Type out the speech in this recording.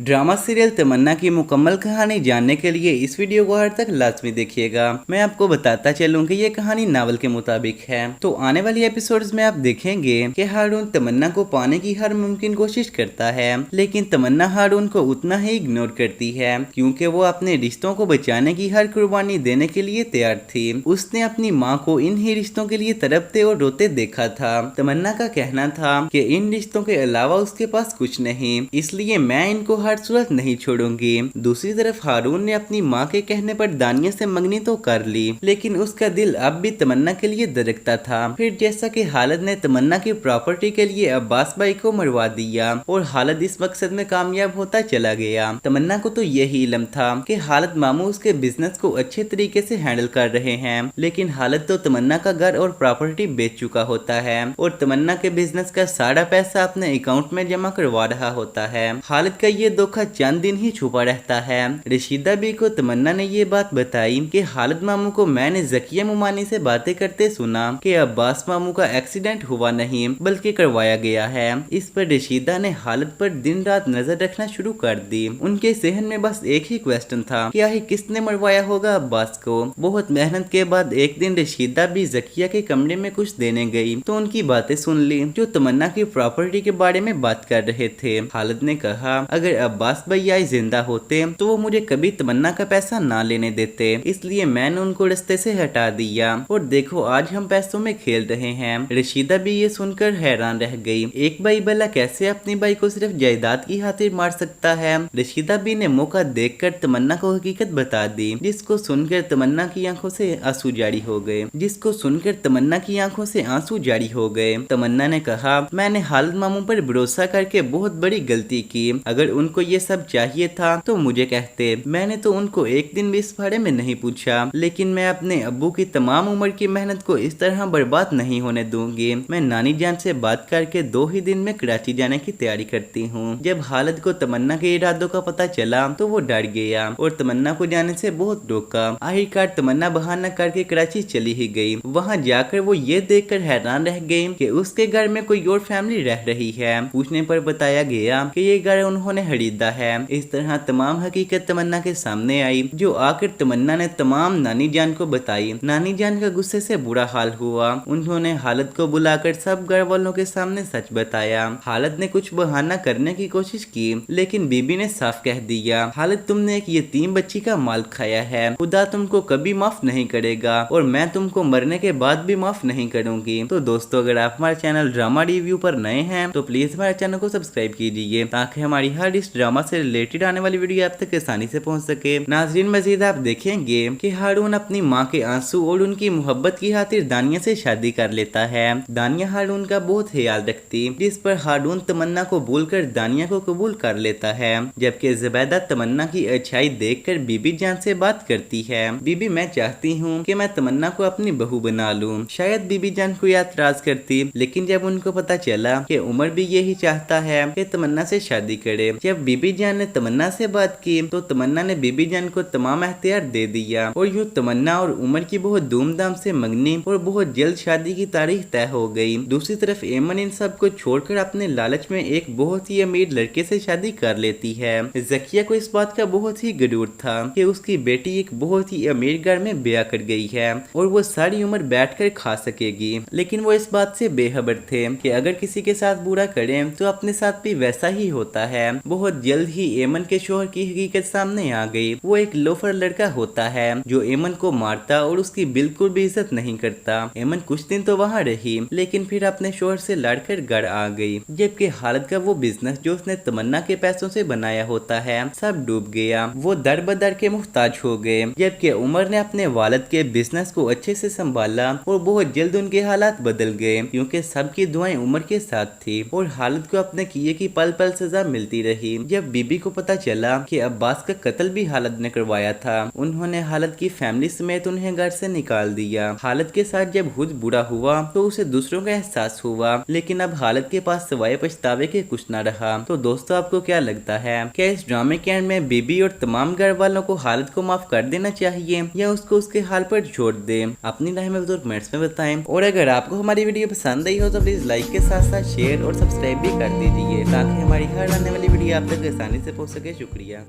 Drama serial तमन्ना की मुकम्मल कहानी जानने के लिए इस वीडियो को हर तक लाजमी देखिएगा। मैं आपको बताता चलूं कि ये कहानी नावल के मुताबिक है। तो आने वाली एपिसोड्स में आप देखेंगे कि हारून तमन्ना को पाने की हर मुमकिन कोशिश करता है, लेकिन तमन्ना हारून को उतना ही इग्नोर करती है क्योंकि वो अपने रिश्तों को बचाने की हर कुर्बानी देने के लिए तैयार थी। उसने अपनी माँ को इन ही रिश्तों के लिए तड़पते और रोते देखा था। तमन्ना का कहना था कि इन रिश्तों के अलावा उसके पास कुछ नहीं, इसलिए मैं इनको हर सूरत नहीं छोड़ूंगी। दूसरी तरफ हारून ने अपनी माँ के कहने पर दानिया से मंगनी तो कर ली, लेकिन उसका दिल अब भी तमन्ना के लिए धड़कता था। फिर जैसा कि हालद ने तमन्ना की प्रॉपर्टी के लिए अब्बास भाई को मरवा दिया और हालद इस मकसद में कामयाब होता चला गया। तमन्ना को तो यही इल्म था कि हालद मामू उसके बिजनेस को अच्छे तरीके से हैंडल कर रहे हैं, लेकिन हालद तो तमन्ना का घर और प्रॉपर्टी बेच चुका होता है और तमन्ना के बिजनेस का सारा पैसा अपने अकाउंट में जमा करवा रहा होता है। हालद का ये धोखा चंद दिन ही छुपा रहता है। रशीदा बी को तमन्ना ने ये बात बताई कि हालद मामू को मैंने जकिया मुमानी से बातें करते सुना कि अब्बास मामू का एक्सीडेंट हुआ नहीं बल्कि करवाया गया है। इस पर रशीदा ने हालद पर दिन रात नजर रखना शुरू कर दी। उनके जहन में बस एक ही क्वेश्चन था, क्या ही किसने मरवाया होगा अब्बास को। बहुत मेहनत के बाद एक दिन रशीदा भी जकिया के कमरे में कुछ देने गई तो उनकी बातें सुन ली जो तमन्ना की प्रॉपर्टी के बारे में बात कर रहे थे। हालद ने कहा, अगर अब्बास भैया जिंदा होते तो वो मुझे कभी तमन्ना का पैसा ना लेने देते, इसलिए मैंने उनको रास्ते से हटा दिया और देखो आज हम पैसों में खेल रहे हैं। रशीदा भी ये सुनकर हैरान रह गई। एक भाई भला कैसे अपनी भाई को सिर्फ जायदाद की खातिर मार सकता है। रशीदा भी ने मौका देखकर तमन्ना को हकीकत बता दी, जिसको सुनकर तमन्ना की आंखों से आंसू जारी हो गए। तमन्ना ने कहा, मैंने हालद मामू पर भरोसा करके बहुत बड़ी गलती की। अगर उनको ये सब चाहिए था तो मुझे कहते, मैंने तो उनको एक दिन भी इस बारे में नहीं पूछा। लेकिन मैं अपने अब्बू की तमाम उम्र की मेहनत को इस तरह बर्बाद नहीं होने दूंगी। मैं नानी जान से बात करके 2 ही दिन में कराची जाने की तैयारी करती हूँ। जब हालद को तमन्ना के इरादों का पता चला तो वो डर गया और तमन्ना को जाने से बहुत रोका। आखिरकार तमन्ना बहाना करके कराची चली ही गई। वहाँ जाकर वो ये देखकर हैरान रह गई कि उसके घर में कोई और फैमिली रह रही है। पूछने पर बताया गया कि ये घर उन्होंने खरीदा है। इस तरह तमाम हकीकत तमन्ना के सामने आई, जो आकर तमन्ना ने तमाम नानी जान को बताई। नानी जान का गुस्से से बुरा हाल हुआ। उन्होंने हालद को बुलाकर सब घर वालों के सामने सच बताया। हालद ने कुछ बहाना करने की कोशिश की, लेकिन बीबी ने साफ कह दिया, हालद तुमने एक यतीम बच्ची का माल खाया है, खुदा तुमको कभी माफ नहीं करेगा और मैं तुमको मरने के बाद भी माफ नहीं करूंगी। तो दोस्तों, अगर आप हमारे चैनल ड्रामा रिव्यू पर नए हैं तो प्लीज हमारे चैनल को सब्सक्राइब कीजिए ताकि हमारी हर इस ड्रामा से रिलेटेड आने वाली वीडियो आप तक आसानी से पहुंच सके। नाजरीन, मजीद आप देखेंगे कि हारून अपनी माँ के आंसू और उनकी मोहब्बत की खातिर दानिया से शादी कर लेता है। दानिया हारून का बहुत ख्याल रखती, जिस पर हारून तमन्ना को भूलकर दानिया को कबूल कर लेता है। जबकि ज़ुबैदा तमन्ना की अच्छाई देखकर बीबी जान से बात करती है, बीबी मैं चाहती हूँ कि मैं तमन्ना को अपनी बहू बना लूँ। शायद बीबी जान को एतराज करती, लेकिन जब उनको पता चला कि उमर भी यही चाहता है कि तमन्ना से शादी करे। जब बीबी जान ने तमन्ना से बात की तो तमन्ना ने बीबी जान को तमाम एख्तियार दे दिया और यूं तमन्ना और उमर की बहुत धूमधाम से मंगनी और बहुत जल्द शादी की तारीख तय हो गई। दूसरी तरफ एमन इन सब को छोड़कर अपने लालच में एक बहुत ही अमीर लड़के से शादी कर लेती है। जकिया को इस बात का बहुत ही गरूर था कि उसकी बेटी एक बहुत ही अमीर घर में ब्याह कर गई है और वो सारी उम्र बैठकर खा सकेगी, लेकिन वो इस बात से बेखबर थे कि अगर किसी के साथ बुरा करें तो अपने साथ भी वैसा ही होता है। बहुत जल्द ही एमन के शोहर की हकीकत सामने आ गई। वो एक लोफर लड़का होता है जो एमन को मारता और उसकी बिल्कुल भी इज्जत नहीं करता। एमन कुछ दिन तो वहाँ रही, लेकिन फिर अपने शोहर से लड़कर घर आ गई। जबकि हालद का वो बिजनेस जो उसने तमन्ना के पैसों से बनाया होता है सब डूब गया। वो दर बदर के मुहताज हो गए। जबकि उमर ने अपने वालिद के बिजनेस को अच्छे से संभाला और बहुत जल्द उनके हालात बदल गए क्योंकि सबकी दुआएं उमर के साथ थी और हालद को अपने किए की पल पल सजा मिलती रही। जब बीबी को पता चला कि अब्बास का कत्ल भी हालद ने करवाया था, उन्होंने हालद की फैमिली समेत उन्हें घर से निकाल दिया। हालद के साथ जब खुद बुरा हुआ तो उसे दूसरों का एहसास हुआ, लेकिन अब हालद के पास सिवाय पछतावे के कुछ न रहा। तो दोस्तों, आपको क्या लगता है, क्या इस ड्रामे के एंड में बीबी और तमाम घर वालों को हालद को माफ कर देना चाहिए या उसको उसके हाल पर छोड़ दे? अपनी राय में कमेंट्स में बताएं। और अगर आपको हमारी वीडियो पसंद आई हो तो प्लीज लाइक के साथ साथ शेयर और सब्सक्राइब भी कर दीजिए ताकि हमारी हर आने वाली वीडियो आप तक आसानी से पहुंच सके। शुक्रिया।